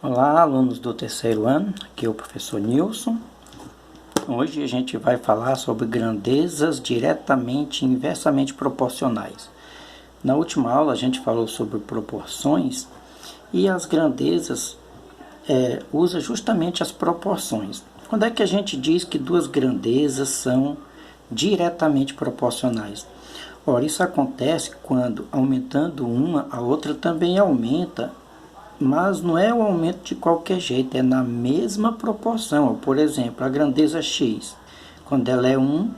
Olá, alunos do terceiro ano, aqui é o professor Nilson. Hoje a gente vai falar sobre grandezas diretamente e inversamente proporcionais. Na última aula a gente falou sobre proporções e as grandezas usa justamente as proporções. Quando é que a gente diz que duas grandezas são diretamente proporcionais? Ora, isso acontece quando aumentando uma, a outra também aumenta, mas não é o aumento de qualquer jeito, é na mesma proporção. Por exemplo, a grandeza x, quando ela é 1,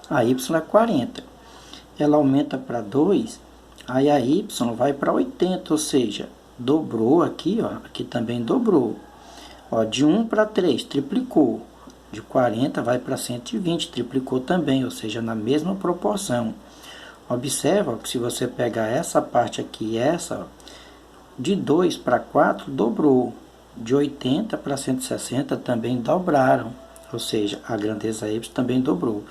a y é 40. Ela aumenta para 2, aí a y vai para 80, ou seja, dobrou aqui, ó, aqui também dobrou. Ó, de 1 para 3, triplicou. De 40 vai para 120, triplicou também, ou seja, na mesma proporção. Observa que se você pegar essa parte aqui e essa, ó, de 2 para 4 dobrou, de 80 para 160 também dobraram, ou seja, a grandeza y também dobrou.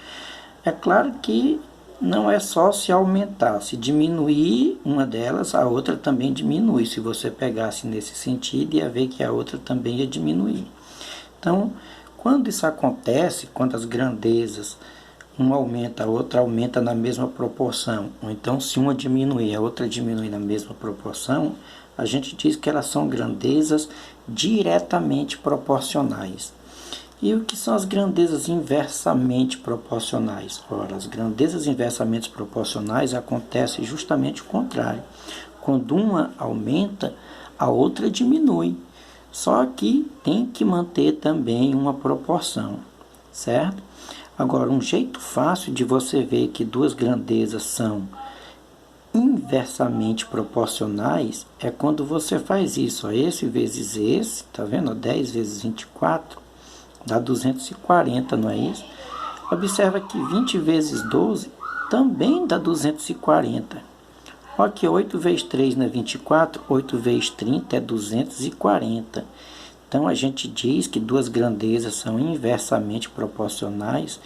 É claro que não é só se aumentar, se diminuir uma delas, a outra também diminui. Se você pegasse nesse sentido, ia ver que a outra também ia diminuir. Então, quando isso acontece, quando as grandezas, uma aumenta, a outra aumenta na mesma proporção, ou então se uma diminui, a outra diminui na mesma proporção, a gente diz que elas são grandezas diretamente proporcionais. E o que são as grandezas inversamente proporcionais? Ora, as grandezas inversamente proporcionais acontecem justamente o contrário. Quando uma aumenta, a outra diminui. Só que tem que manter também uma proporção, certo? Agora, um jeito fácil de você ver que duas grandezas são inversamente proporcionais é quando você faz isso, ó, esse vezes esse, tá vendo? 10 vezes 24 dá 240, não é isso? Observa que 20 vezes 12 também dá 240. Olha que 8 vezes 3 não é 24, 8 vezes 30 é 240. Então a gente diz que duas grandezas são inversamente proporcionais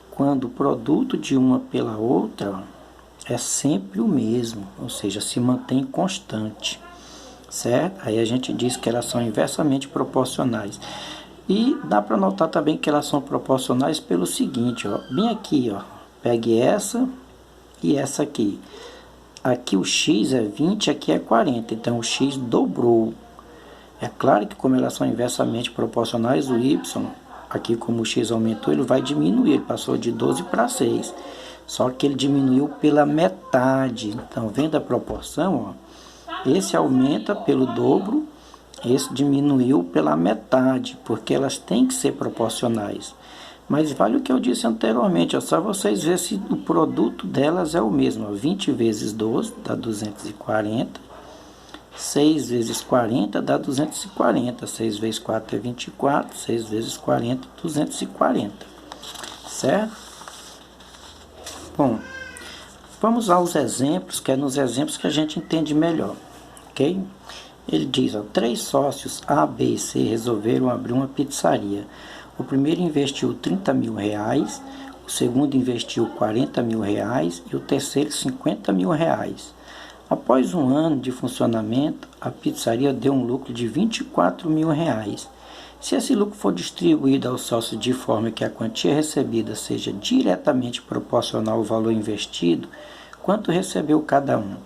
quando o produto de uma pela outra, ó, é sempre o mesmo, ou seja, se mantém constante, certo? Aí a gente diz que elas são inversamente proporcionais. E dá para notar também que elas são proporcionais pelo seguinte, ó, bem aqui, ó, pegue essa e essa aqui. Aqui o x é 20, aqui é 40, então o x dobrou. É claro que como elas são inversamente proporcionais, o y, aqui como o x aumentou, ele vai diminuir, ele passou de 12 para 6. Só que ele diminuiu pela metade. Então, vendo a proporção, ó, esse aumenta pelo dobro, esse diminuiu pela metade, porque elas têm que ser proporcionais. Mas vale o que eu disse anteriormente, ó, só vocês verem se o produto delas é o mesmo. Ó, 20 vezes 12 dá 240, 6 vezes 40 dá 240, 6 vezes 4 é 24, 6 vezes 40, 240, certo? Bom, vamos aos exemplos, que é nos exemplos que a gente entende melhor, ok? Ele diz, ó, 3 sócios A, B e C resolveram abrir uma pizzaria. O primeiro investiu 30 mil reais, o segundo investiu 40 mil reais e o terceiro 50 mil reais. Após um ano de funcionamento, a pizzaria deu um lucro de 24 mil reais. Se esse lucro for distribuído aos sócios de forma que a quantia recebida seja diretamente proporcional ao valor investido, quanto recebeu cada um?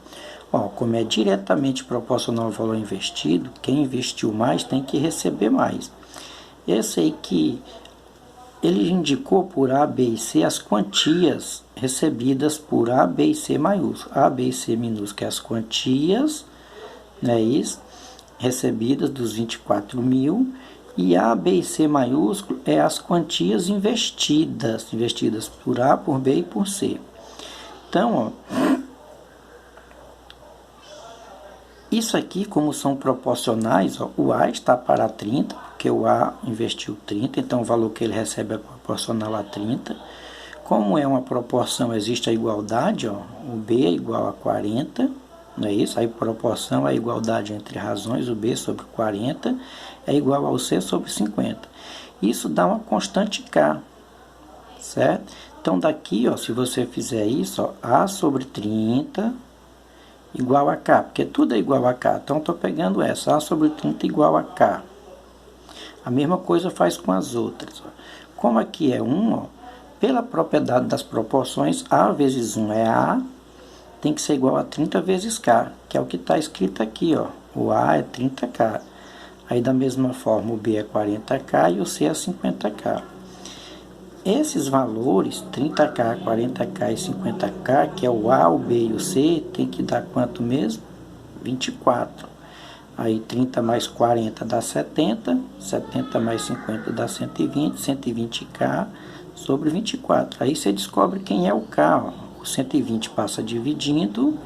Ó, como é diretamente proporcional ao valor investido, quem investiu mais tem que receber mais. Esse aí que ele indicou por A, B e C as quantias recebidas por A, B e C maiúsculo. A, B e C minúsculo é as quantias, não é isso? Recebidas dos 24 mil. E A, B e C maiúsculo é as quantias investidas por A, por B e por C. Então, ó, isso aqui, como são proporcionais, ó, o A está para 30, porque o A investiu 30, então o valor que ele recebe é proporcional a 30. Como é uma proporção, existe a igualdade, ó, o B é igual a 40, não é isso? A proporção é a igualdade entre razões, o B sobre 40 é igual ao C sobre 50. Isso dá uma constante K, certo? Então daqui, ó, se você fizer isso, ó, A sobre 30 igual a K, porque tudo é igual a K. Então, estou pegando essa, A sobre 30 igual a K. A mesma coisa faz com as outras. Ó. Como aqui é 1, ó, pela propriedade das proporções, A vezes 1 é A, tem que ser igual a 30 vezes K, que é o que está escrito aqui. Ó. O A é 30K. Aí, da mesma forma, o B é 40K e o C é 50K. Esses valores, 30K, 40K e 50K, que é o A, o B e o C, tem que dar quanto mesmo? 24. Aí 30 mais 40 dá 70, 70 mais 50 dá 120, 120K sobre 24. Aí você descobre quem é o K. Ó. O 120 passa dividindo,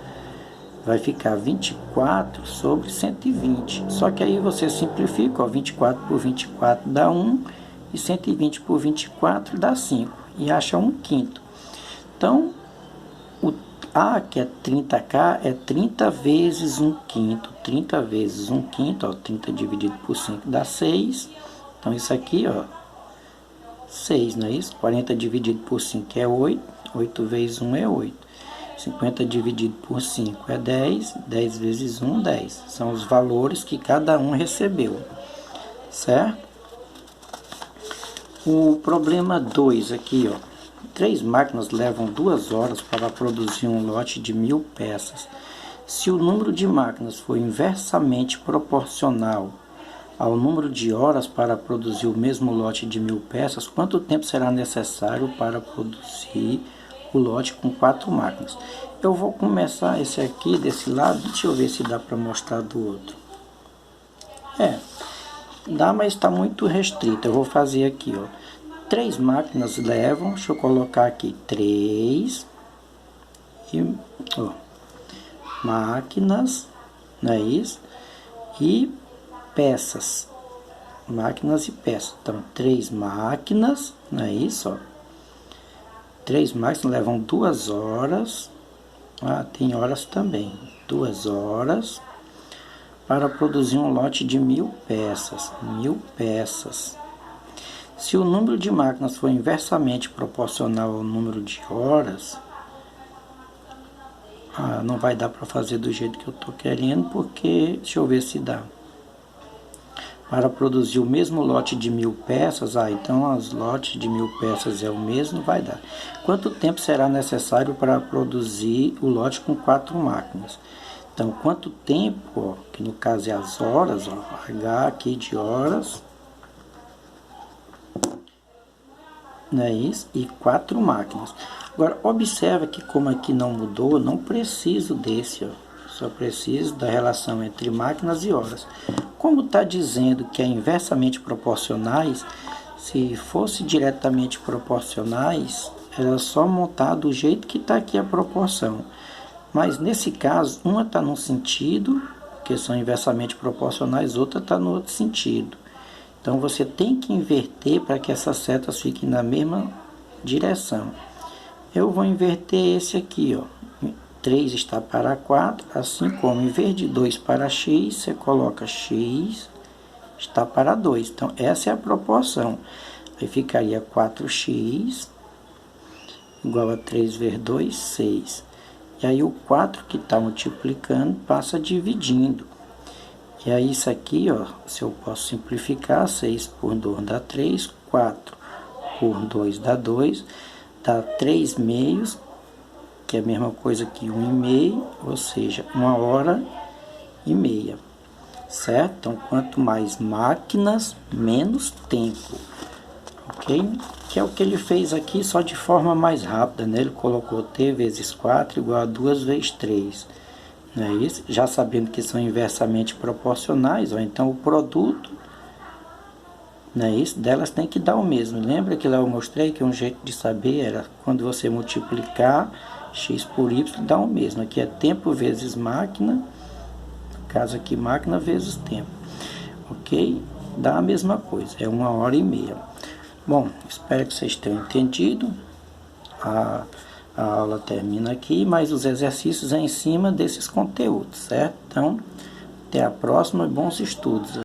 vai ficar 24 sobre 120. Só que aí você simplifica, ó, 24 por 24 dá 1, e 120 por 24 dá 5, e acha 1/5. Então, o A, que é 30K, é 30 vezes 1/5. 30 vezes 1/5, ó, 30 dividido por 5 dá 6. Então, isso aqui, ó, 6, não é isso? 40 dividido por 5 é 8. 8 vezes 1 é 8. 50 dividido por 5 é 10. 10 vezes 1, 10. São os valores que cada um recebeu, certo? O problema 2 aqui, ó. 3 máquinas levam 2 horas para produzir um lote de 1000 peças. Se o número de máquinas for inversamente proporcional ao número de horas para produzir o mesmo lote de 1000 peças, quanto tempo será necessário para produzir o lote com 4 máquinas? Eu vou começar esse aqui desse lado, deixa eu ver se dá para mostrar do outro. Dá, mas está muito restrito. Eu vou fazer aqui, ó. 3 máquinas levam, deixa eu colocar aqui 3 e, ó, máquinas, não é isso? E peças, máquinas e peças. Então, 3 máquinas, não é isso? Ó. 3 máquinas levam 2 horas. Ah, tem horas também. 2 horas para produzir um lote de 1000 peças. 1000 peças. Se o número de máquinas for inversamente proporcional ao número de horas, não vai dar para fazer do jeito que eu estou querendo, porque, deixa eu ver se dá. Para produzir o mesmo lote de 1000 peças, então os lotes de 1000 peças é o mesmo, vai dar. Quanto tempo será necessário para produzir o lote com 4 máquinas? Então, quanto tempo, ó, que no caso é as horas, ó, H aqui de horas, não é isso? E 4 máquinas. Agora, observa que como aqui não mudou, eu não preciso desse, ó. Só preciso da relação entre máquinas e horas. Como está dizendo que é inversamente proporcionais, se fosse diretamente proporcionais, era só montar do jeito que está aqui a proporção. Mas nesse caso, uma está num sentido, que são inversamente proporcionais, outra está no outro sentido. Então você tem que inverter para que essas setas fiquem na mesma direção. Eu vou inverter esse aqui, ó. 3 está para 4, assim como em vez de 2 para x, você coloca x está para 2. Então essa é a proporção. Aí ficaria 4x igual a 3 vezes 2, 6. E aí o 4 que está multiplicando passa dividindo. E aí isso aqui, ó, se eu posso simplificar, 6 por 2 dá 3, 4 por 2 dá 2, dá 3 meios, que é a mesma coisa que 1,5, ou seja, 1h30, certo? Então, quanto mais máquinas, menos tempo, ok? Que é o que ele fez aqui, só de forma mais rápida, né? Ele colocou t vezes 4 igual a 2 vezes 3, não é isso? Já sabendo que são inversamente proporcionais, ó, então o produto, não é isso? Delas tem que dar o mesmo. Lembra que lá eu mostrei que um jeito de saber era quando você multiplicar x por y dá o mesmo. Aqui é tempo vezes máquina, no caso aqui máquina vezes tempo, ok? Dá a mesma coisa, é 1h30. Bom, espero que vocês tenham entendido. A aula termina aqui, mas os exercícios é em cima desses conteúdos, certo? Então, até a próxima e bons estudos.